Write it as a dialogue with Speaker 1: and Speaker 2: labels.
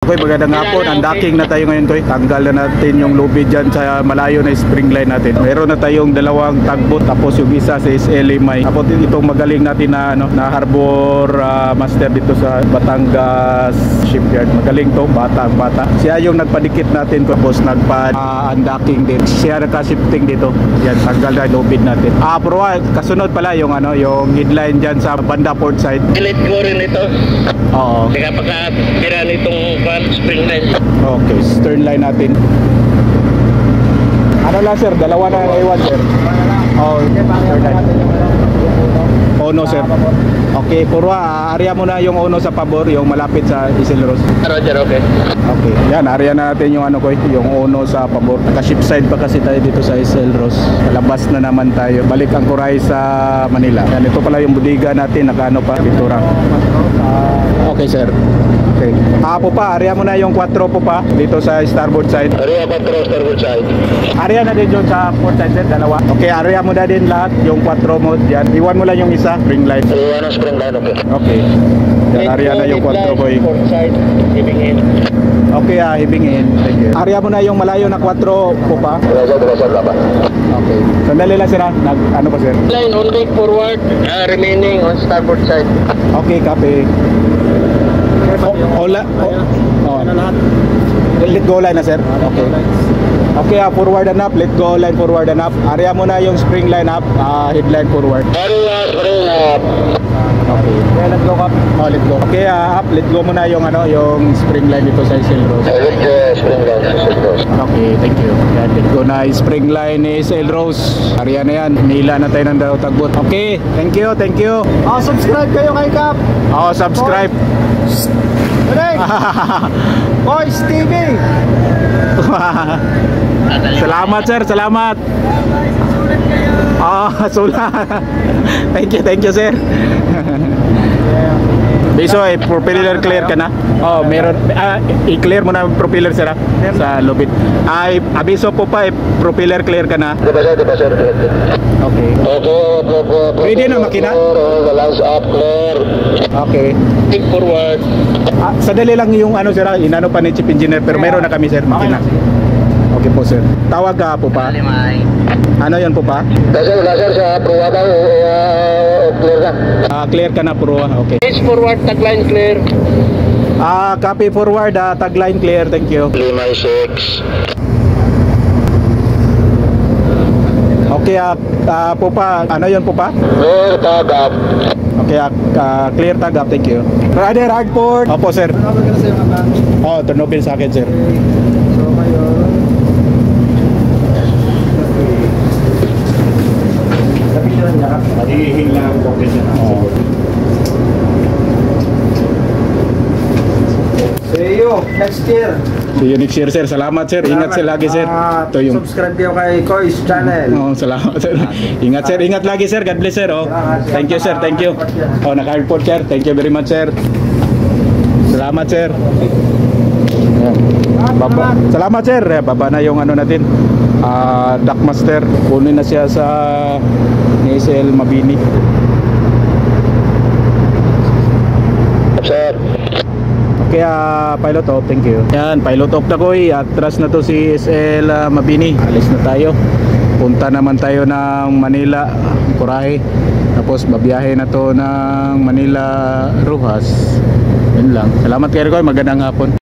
Speaker 1: Okay, magandang hapon. Unlocking na tayo ngayon, Koy. Tanggal na natin yung lubid dyan sa malayo na spring line natin. Meron na tayong dalawang tugboat, tapos yung isa sa SL Limay. Tapos itong magaling natin na na harbor master dito sa Batangas Shipyard. Magaling to, bata. Siya yung nagpadikit natin, tapos nagpa-unlocking din. Siya naka-shifting dito. Yan, tanggal na lubid natin. Pero kasunod pala yung yung headline dyan sa banda port side.
Speaker 2: Delete ko rin ito.
Speaker 1: Oo.
Speaker 2: Kaya pagka-tira nitong spring line.
Speaker 1: Okay, stern line natin. Ano lang sir, dalawa na naiwan sir. Oh, stern line. Ono sir. Okay, purwa, area mo na yung ono sa pabor, yung malapit sa Isilros.
Speaker 2: Roger, okay.
Speaker 1: Okay, yan, area na natin yung ko, yung ono sa pabor. Naka-ship side pa kasi tayo dito sa Isilros. Labas na naman tayo. Balik ang kuray sa Manila. Yan, ito pala yung budiga natin, naka pa, Bitura. Okay sir. Okay. Po pa, area mo na yung 4 po pa dito sa starboard side.
Speaker 2: Area 4, starboard side.
Speaker 1: Area na din dyan sa port side sir, dalawa. Okay, area mo na din lahat, yung 4 mo dyan. Iwan mo lang yung isa, spring line.
Speaker 2: Iwan ang spring line, okay.
Speaker 1: Okay. Yan, area na yung 4 boy.
Speaker 2: Port side, heaving in.
Speaker 1: Okay, heaving in. Thank you. Area mo na yung malayo na 4 po pa.
Speaker 2: Roger, laba.
Speaker 1: Okay. Sandali lang sir, ano pa sir?
Speaker 2: Line only forward, remaining on starboard side.
Speaker 1: Okay, copy. Let go line na sir. Okay. Okay, forward and up. Let go line forward and up. Area mo na yung spring line up, headline forward.
Speaker 2: Area spring up.
Speaker 1: Okay. Okay, let go up. Oh, let go. Okay, up. Let go mo na yung yung spring line dito sa Isilros.
Speaker 2: Spring line, Isilros.
Speaker 1: Okay, thank you. Yan, let go na spring line ni Isilros. Area na yan. Nila na tayo ng tagboat. Okay, thank you, thank you.
Speaker 3: Subscribe kayo kay Cap.
Speaker 1: Subscribe.
Speaker 3: Boys TV.
Speaker 1: Salamat sir, salamat. Sulat. Thank you sir. Biso, propeller clear ka na? Meron. I-clear mo na yung propeller sir sa lubid. Abiso po pa, propeller clear ka na?
Speaker 2: Diba sir?
Speaker 1: Okay. Pwede na makina?
Speaker 2: Balance up, clear.
Speaker 1: Okay.
Speaker 2: Take forward.
Speaker 1: Sadali lang yung sir, inano pa ni Chief Engineer, pero meron na kami sir, makina. Okay po sir. Tawag ka po pa? Ano yun po pa?
Speaker 2: Sir, sa proa daw, clear na.
Speaker 1: Clear ka na proa, okay.
Speaker 2: Face forward, tagline clear.
Speaker 1: Copy forward, tagline clear, thank you.
Speaker 2: 5-6.
Speaker 1: Okay, po pa, ano yun po pa?
Speaker 2: Clear, tag up.
Speaker 1: Okay, clear tag up, thank you. Rider, hardport. Opo sir. Turnobil sa akin sir.
Speaker 3: So kayo.
Speaker 1: Mahihing lang po kasi
Speaker 3: See you next year.
Speaker 1: See you next year sir. Salamat sir. Ingat sir lagi sir. Ito yung
Speaker 3: Subscribe kayo kay Koi's channel.
Speaker 1: salamat sir. Ingat sir, ingat lagi sir. God bless sir. Thank you sir, thank you. Naka-report sir. Thank you very much sir. Salamat sir. Baba. Salamat sir. Baba na yung natin. Dockmaster. Kunin na siya sa SL Mabini.
Speaker 2: Sir.
Speaker 1: Okay, pilot off, thank you. Yan, pilot off na ko atras na to si SL Mabini. Alis na tayo. Punta naman tayo ng Manila, Coraje. Tapos babiyahe na to ng Manila, Rojas. Yun lang. Salamat kayo, magandang hapon.